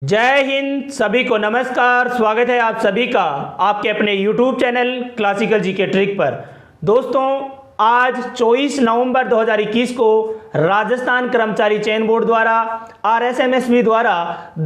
जय हिंद। सभी को नमस्कार। स्वागत है आप सभी का आपके अपने YouTube channel classical GK trick पर। दोस्तों, आज 24 नवंबर 2021 को राजस्थान कर्मचारी चयन बोर्ड द्वारा RSMSB द्वारा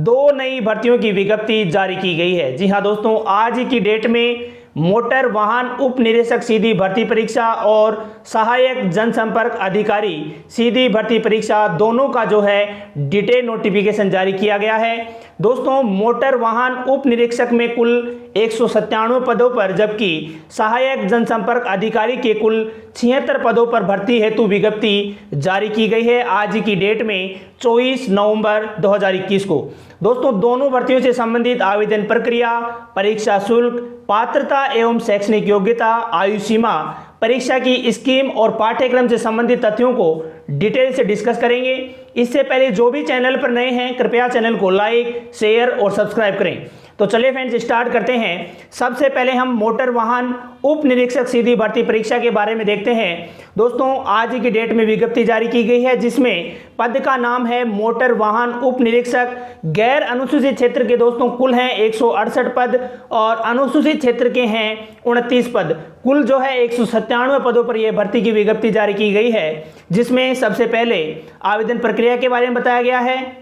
2 नई भर्तियों की विज्ञप्ति जारी की गई है। जी हां दोस्तों, आज की डेट में मोटर वाहन उप निरीक्षक सीधी भर्ती परीक्षा और सहायक जनसंपर्क अधिकारी सीधी भर्ती परीक्षा दोनों का जो है डिटेल नोटिफिकेशन जारी किया गया है। दोस्तों, मोटर वाहन उप निरीक्षक में कुल 197 पदों पर, जबकि सहायक जनसंपर्क अधिकारी के कुल 76 पदों पर भर्ती हेतु विज्ञप्ति जारी की गई है आज की डेट में 24 नवंबर 2021 को। दोस्तों, दोनों भर्तियों से संबंधित आवेदन प्रक्रिया, परीक्षा शुल्क, पात्रता एवं शैक्षणिक योग्यता, आयु सीमा, परीक्षा की स्कीम और पाठ्यक्रम से संबंधित तथ्यों को डिटेल से डिस्कस करेंगे। इससे पहले जो भी चैनल पर नए हैं, कृपया चैनल को लाइक, शेयर और सब्सक्राइब करें। तो चलिए फ्रेंड्स, स्टार्ट करते हैं। सबसे पहले हम मोटर वाहन उप निरीक्षक सीधी भर्ती परीक्षा के बारे में देखते हैं। दोस्तों, आज की डेट में विज्ञप्ति जारी की गई है जिसमें पद का नाम है मोटर वाहन उप निरीक्षक। गैर अनुसूचित क्षेत्र के दोस्तों कुल हैं 168 पद और अनुसूचित क्षेत्र के हैं 29 पद। कुल जो है 197 पदों पर यह भर्ती की विज्ञप्ति जारी की गई है, जिसमें सबसे पहले आवेदन प्रक्रिया के बारे में बताया गया है।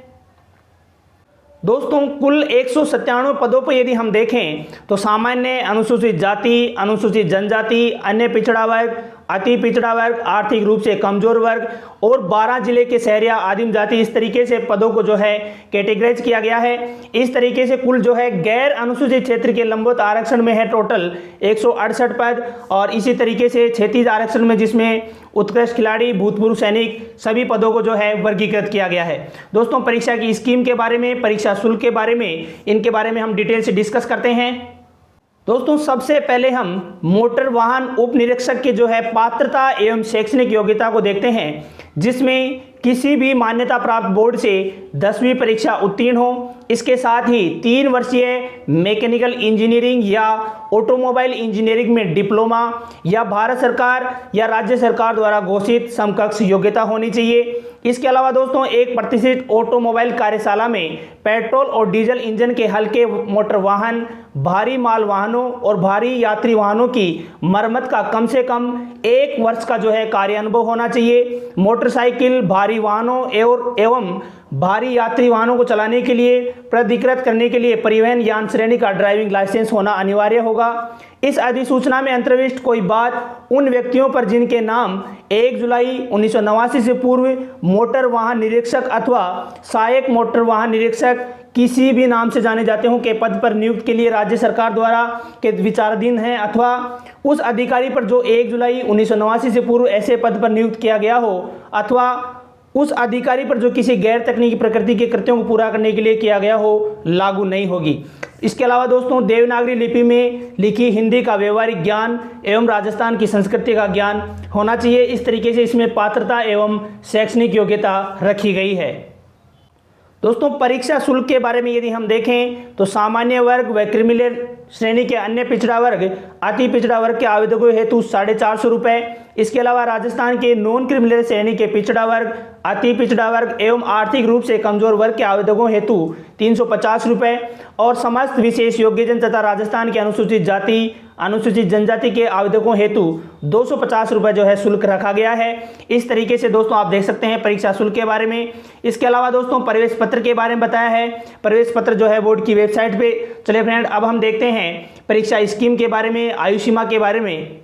दोस्तों, कुल 197 पदों पर यदि हम देखें तो सामान्य, अनुसूचित जाति, अनुसूचित जनजाति, अन्य पिछड़ा वर्ग, अति पिछड़ा वर्ग, आर्थिक रूप से कमजोर वर्ग और 12 जिले के शहरिया आदिम जाति, इस तरीके से पदों को जो है कैटेगराइज किया गया है। इस तरीके से कुल जो है गैर अनुसूचित क्षेत्र के लंबित आरक्षण में है टोटल 168 पद और इसी तरीके से क्षैतिज आरक्षण में, जिसमें उत्कृष्ट खिलाड़ी, भूतपूर्व सैनिक, सभी पदों को जो है वर्गीकृत किया गया है। दोस्तों, परीक्षा की स्कीम के बारे में, परीक्षा शुल्क के बारे में, इनके बारे में हम डिटेल से डिस्कस करते हैं। दोस्तों, सबसे पहले हम मोटर वाहन उप निरीक्षक के जो है पात्रता एवं शैक्षणिक योग्यता को देखते हैं, जिसमें किसी भी मान्यता प्राप्त बोर्ड से 10वीं परीक्षा उत्तीर्ण हो। इसके साथ ही 3 वर्षीय मैकेनिकल इंजीनियरिंग या ऑटोमोबाइल इंजीनियरिंग में डिप्लोमा या भारत सरकार या राज्य सरकार द्वारा घोषित समकक्ष योग्यता होनी चाहिए। इसके अलावा दोस्तों, एक प्रतिष्ठित ऑटोमोबाइल कार्यशाला में पेट्रोल और डीजल इंजन के हल्के मोटर वाहन, भारी माल वाहनों और भारी यात्री वाहनों की मरम्मत का कम से कम 1 वर्ष का जो है कार्य अनुभव होना चाहिए। मोटरसाइकिल, भारी वाहनों एवं भारी यात्री वाहनों को चलाने के लिए, प्राधिकृत करने के लिए परिवहन यान श्रेणी का ड्राइविंग लाइसेंस होना अनिवार्य होगा। इस अधिसूचना में अंतर्विष्ट कोई बात उन व्यक्तियों पर जिनके नाम 1 जुलाई 1989 से पूर्व मोटर वाहन निरीक्षक अथवा सहायक मोटर वाहन निरीक्षक किसी भी नाम से जाने जाते हों के पद पर नियुक्त के लिए राज्य सरकार द्वारा के विचाराधीन है, अथवा उस अधिकारी पर जो 1 जुलाई 1989 से पूर्व ऐसे पद पर नियुक्त किया गया हो, अथवा उस अधिकारी पर जो किसी गैर तकनीकी प्रकृति के कृत्यों को पूरा करने के लिए किया गया हो, लागू नहीं होगी। इसके अलावा दोस्तों, देवनागरी लिपि में लिखी हिंदी का व्यवहारिक ज्ञान एवं राजस्थान की संस्कृति का ज्ञान होना चाहिए। इस तरीके से इसमें पात्रता एवं शैक्षणिक योग्यता रखी गई है। दोस्तों, परीक्षा शुल्क के बारे में यदि हम देखें तो सामान्य वर्ग व क्रिमिनल श्रेणी के अन्य पिछड़ा वर्ग, अति पिछड़ा वर्ग के आवेदकों हेतु 450 रुपये। इसके अलावा राजस्थान के नॉन क्रिमिनल श्रेणी के पिछड़ा वर्ग, अति पिछड़ा वर्ग एवं आर्थिक रूप से कमजोर वर्ग के आवेदकों हेतु 350 रुपये और समस्त विशेष योग्यजन तथा राजस्थान के अनुसूचित जाति, अनुसूचित जनजाति के आवेदकों हेतु 250 रुपये जो है शुल्क रखा गया है। इस तरीके से दोस्तों आप देख सकते हैं परीक्षा शुल्क के बारे में। इसके अलावा दोस्तों, प्रवेश पत्र के बारे में बताया है। प्रवेश पत्र जो है बोर्ड की वेबसाइट पे। चलिए फ्रेंड, अब हम देखते हैं परीक्षा स्कीम के बारे में, आयु सीमा के बारे में।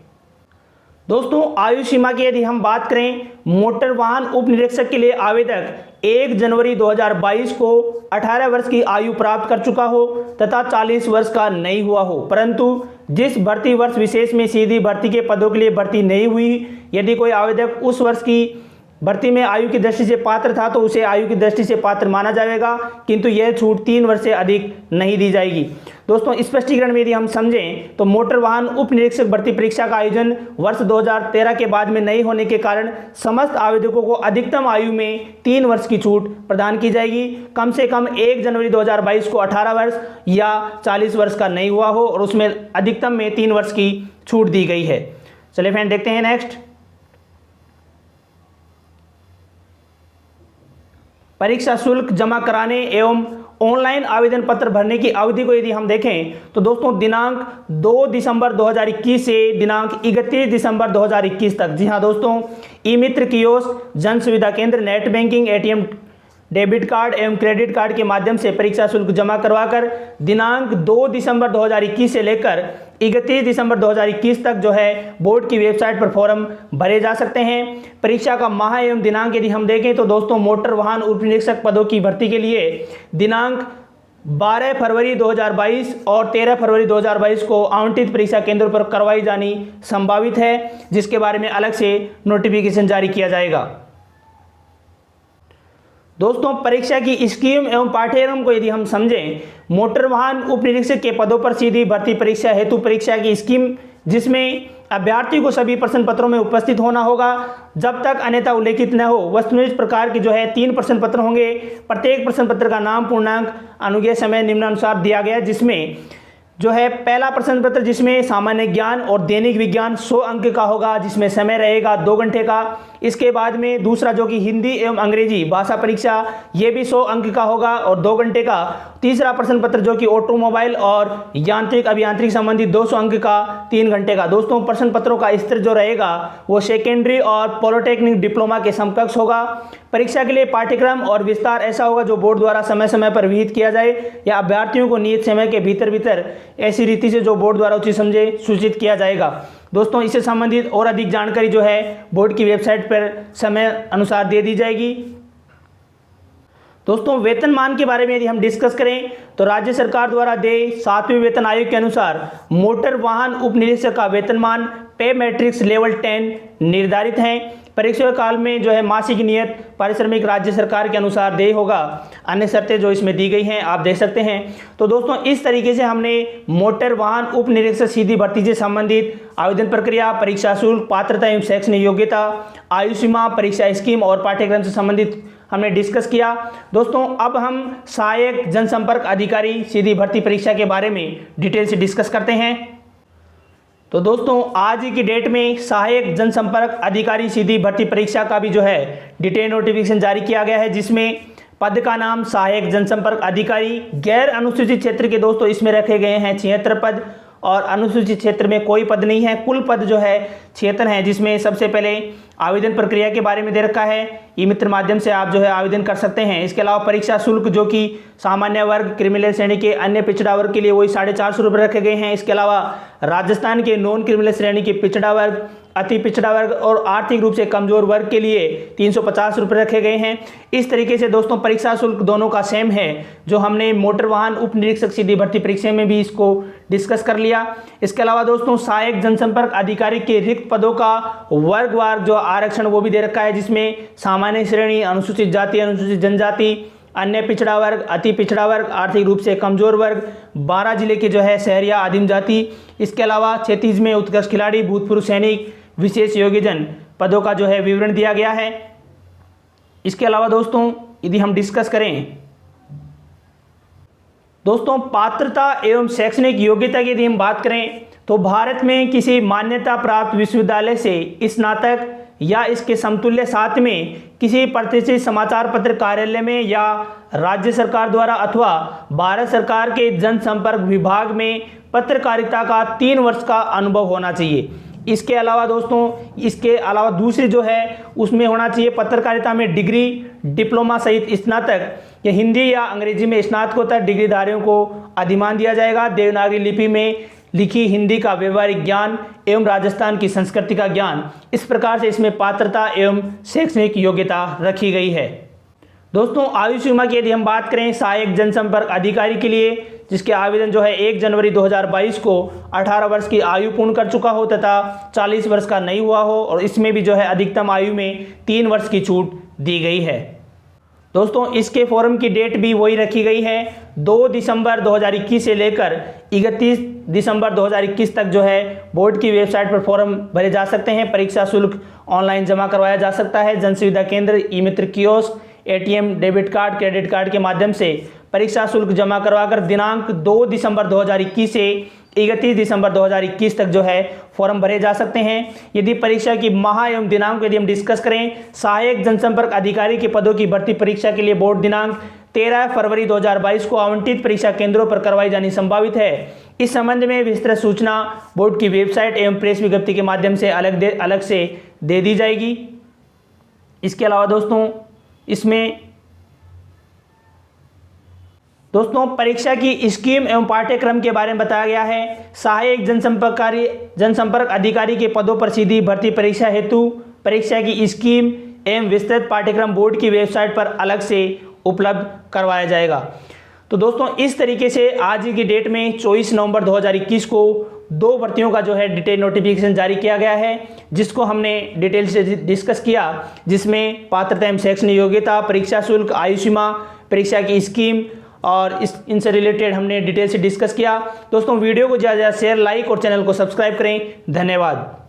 दोस्तों, आयु सीमा की यदि हम बात करें, मोटर वाहन उप निरीक्षक के लिए आवेदक 1 जनवरी 2022 को 18 वर्ष की आयु प्राप्त कर चुका हो तथा 40 वर्ष का नहीं हुआ हो, परंतु जिस भर्ती वर्ष विशेष में सीधी भर्ती के पदों के लिए भर्ती नहीं हुई, यदि कोई आवेदक उस वर्ष की भर्ती में आयु की दृष्टि से पात्र था तो उसे आयु की दृष्टि से पात्र माना जाएगा, किंतु यह छूट 3 वर्ष से अधिक नहीं दी जाएगी। दोस्तों, स्पष्टीकरण में यदि हम समझें तो मोटर वाहन उप निरीक्षक भर्ती परीक्षा का आयोजन वर्ष 2013 के बाद में नहीं होने के कारण समस्त आवेदकों को अधिकतम आयु में 3 वर्ष की छूट प्रदान की जाएगी। कम से कम 1 जनवरी 2022 को 18 वर्ष या 40 वर्ष का नहीं हुआ हो और उसमें अधिकतम में 3 वर्ष की छूट दी गई है। चलिए फ्रेंड, देखते हैं नेक्स्ट। परीक्षा शुल्क जमा कराने एवं ऑनलाइन आवेदन पत्र भरने की अवधि को यदि हम देखें तो दोस्तों दिनांक 2 दिसंबर 2021 से दिनांक 31 दिसंबर 2021 तक। जी हाँ दोस्तों, ई मित्र कियोस्क, जन सुविधा केंद्र, net banking, ATM, debit card एवं क्रेडिट कार्ड के माध्यम से परीक्षा शुल्क जमा करवाकर दिनांक 2 दिसंबर 2021 से लेकर 31 दिसंबर 2021 तक जो है बोर्ड की वेबसाइट पर फॉर्म भरे जा सकते हैं। परीक्षा का माह एवं दिनांक यदि हम देखें तो दोस्तों मोटर वाहन उप निरीक्षक पदों की भर्ती के लिए दिनांक 12 फरवरी 2022 और 13 फरवरी 2022 को आवंटित परीक्षा केंद्रों पर करवाई जानी संभावित है, जिसके बारे में अलग से नोटिफिकेशन जारी किया जाएगा। दोस्तों परीक्षा की स्कीम एवं पाठ्यक्रम को यदि हम समझें, मोटर वाहन उप निरीक्षक के पदों पर सीधी भर्ती परीक्षा हेतु परीक्षा की स्कीम, जिसमें अभ्यर्थी को सभी प्रश्न पत्रों में उपस्थित होना होगा जब तक अन्यथा उल्लेखित न हो। वस्तुनिष्ठ प्रकार की जो है 3 प्रश्न पत्र होंगे। प्रत्येक प्रश्न पत्र का नाम, पूर्णांक, अनुज्ञेय समय निम्नानुसार दिया गया है, जिसमें जो है पहला प्रश्न पत्र जिसमें सामान्य ज्ञान और दैनिक विज्ञान 100 अंक का होगा, जिसमें समय रहेगा 2 घंटे का। इसके बाद में दूसरा जो कि हिंदी एवं अंग्रेजी भाषा परीक्षा, ये भी 100 अंक का होगा और 2 घंटे का। तीसरा प्रश्न पत्र जो कि ऑटोमोबाइल और यांत्रिक अभियांत्रिक संबंधी 200 अंक का, 3 घंटे का। दोस्तों प्रश्न पत्रों का स्तर जो रहेगा वो सेकेंडरी और पॉलिटेक्निक डिप्लोमा के समकक्ष होगा। परीक्षा के लिए पाठ्यक्रम और विस्तार ऐसा होगा जो बोर्ड द्वारा समय समय पर विहित किया जाए या अभ्यर्थियों को नियत समय के भीतर ऐसी रीति से जो बोर्ड द्वारा उचित समझे सूचित किया जाएगा। दोस्तों इससे संबंधित और अधिक जानकारी जो है बोर्ड की वेबसाइट पर समय अनुसार दे दी जाएगी। दोस्तों वेतनमान के बारे में यदि हम डिस्कस करें तो राज्य सरकार द्वारा देय 7वें वेतन आयोग के अनुसार मोटर वाहन उप निरीक्षक का वेतनमान पे मैट्रिक्स लेवल 10 निर्धारित है। परीक्षा काल में जो है मासिक नियत पारिश्रमिक राज्य सरकार के अनुसार देय होगा। अन्य शर्तें जो इसमें दी गई हैं आप देख सकते हैं। तो दोस्तों इस तरीके से हमने मोटर वाहन उप निरीक्षक सीधी भर्ती से संबंधित आवेदन प्रक्रिया, परीक्षा शुल्क, पात्रता एवं शैक्षणिक योग्यता, आयु सीमा, परीक्षा स्कीम और पाठ्यक्रम से संबंधित हमने डिस्कस किया। दोस्तों अब हम सहायक जनसंपर्क अधिकारी सीधी भर्ती परीक्षा के बारे में डिटेल से डिस्कस करते हैं। तो दोस्तों आज की डेट में सहायक जनसंपर्क अधिकारी सीधी भर्ती परीक्षा का भी जो है डिटेल नोटिफिकेशन जारी किया गया है, जिसमें पद का नाम सहायक जनसंपर्क अधिकारी। गैर अनुसूचित क्षेत्र के दोस्तों इसमें रखे गए हैं 76 पद और अनुसूचित क्षेत्र में कोई पद नहीं है। कुल पद जो है 76 हैं, जिसमें सबसे पहले आवेदन प्रक्रिया के बारे में दे रखा है। ई मित्र माध्यम से आप जो है आवेदन कर सकते हैं। इसके अलावा परीक्षा शुल्क जो कि सामान्य वर्ग, क्रिमिनल श्रेणी के अन्य पिछड़ा वर्ग के लिए वही 450 रुपये रखे गए हैं। इसके अलावा राजस्थान के नॉन क्रिमिनल श्रेणी के पिछड़ा वर्ग, अति पिछड़ा वर्ग और आर्थिक रूप से कमजोर वर्ग के लिए 350 रुपये रखे गए हैं। इस तरीके से दोस्तों परीक्षा शुल्क दोनों का सेम है, जो हमने मोटर वाहन उप निरीक्षक सीधी भर्ती परीक्षा में भी इसको डिस्कस कर लिया। इसके अलावा दोस्तों सहायक जनसंपर्क अधिकारी के रिक्त पदों का वर्गवार जो आरक्षण वो भी दे रखा है, जिसमें सामान्य श्रेणी, अनुसूचित जाति, अनुसूचित जनजाति, अन्य पिछड़ा वर्ग, अति पिछड़ा वर्ग, आर्थिक रूप से कमजोर वर्ग, 12 जिले के जो है शहरिया आदिम जाति। इसके अलावा 36 में उत्कृष्ट खिलाड़ी, भूतपूर्व सैनिक, विशेष योग्यजन पदों का जो है विवरण दिया गया है। इसके अलावा दोस्तों यदि हम डिस्कस करें दोस्तों पात्रता एवं शैक्षणिक योग्यता की यदि हम बात करें तो भारत में किसी मान्यता प्राप्त विश्वविद्यालय से स्नातक या इसके समतुल्य साथ में किसी प्रतिष्ठित समाचार पत्र कार्यालय में या राज्य सरकार द्वारा अथवा भारत सरकार के जनसंपर्क विभाग में पत्रकारिता का 3 वर्ष का अनुभव होना चाहिए। इसके अलावा दोस्तों इसके अलावा दूसरी जो है उसमें होना चाहिए पत्रकारिता में डिग्री, डिप्लोमा सहित स्नातक या हिंदी या अंग्रेजी में स्नातकोत्तर डिग्रीधारियों को अधिमान दिया जाएगा। देवनागरी लिपि में लिखी हिंदी का व्यवहारिक ज्ञान एवं राजस्थान की संस्कृति का ज्ञान। इस प्रकार से इसमें पात्रता एवं शैक्षणिक योग्यता रखी गई है। दोस्तों आयु सीमा की यदि हम बात करें सहायक जनसंपर्क अधिकारी के लिए, जिसके आवेदन जो है 1 जनवरी 2022 को 18 वर्ष की आयु पूर्ण कर चुका हो तथा 40 वर्ष का नहीं हुआ हो, और इसमें भी जो है अधिकतम आयु में 3 वर्ष की छूट दी गई है। दोस्तों इसके फॉर्म की डेट भी वही रखी गई है, 2 दिसंबर 2021 से लेकर 31 दिसंबर 2021 तक जो है बोर्ड की वेबसाइट पर फॉर्म भरे जा सकते हैं। परीक्षा शुल्क ऑनलाइन जमा करवाया जा सकता है। जन सुविधा केंद्र, e Mitra kiosk, ATM, debit card, credit card के माध्यम से परीक्षा शुल्क जमा करवाकर दिनांक 2 दिसंबर 2021 से 31 दिसंबर 2021 तक जो है फॉर्म भरे जा सकते हैं। यदि परीक्षा की माह एवं दिनांक यदि हम डिस्कस करें, सहायक जनसंपर्क अधिकारी के पदों की भर्ती परीक्षा के लिए बोर्ड दिनांक 13 फरवरी 2022 को आवंटित परीक्षा केंद्रों पर करवाई जानी संभावित है। इस संबंध में विस्तृत सूचना बोर्ड की वेबसाइट एवं प्रेस विज्ञप्ति के माध्यम से अलग से दे दी जाएगी। इसके अलावा दोस्तों परीक्षा की स्कीम एवं पाठ्यक्रम के बारे में बताया गया है। सहायक जनसंपर्क अधिकारी के पदों पर सीधी भर्ती परीक्षा हेतु परीक्षा की स्कीम एवं विस्तृत पाठ्यक्रम बोर्ड की वेबसाइट पर अलग से उपलब्ध करवाया जाएगा। तो दोस्तों इस तरीके से आज की डेट में 24 नवंबर 2021 को 2 भर्तियों का जो है डिटेल नोटिफिकेशन जारी किया गया है, जिसको हमने डिटेल से डिस्कस किया, जिसमें पात्रता एवं शैक्षणिक योग्यता, परीक्षा शुल्क, आयु सीमा, परीक्षा की स्कीम और इनसे रिलेटेड हमने डिटेल से डिस्कस किया। दोस्तों वीडियो को ज़्यादा से ज़्यादा शेयर, लाइक और चैनल को सब्सक्राइब करें। धन्यवाद।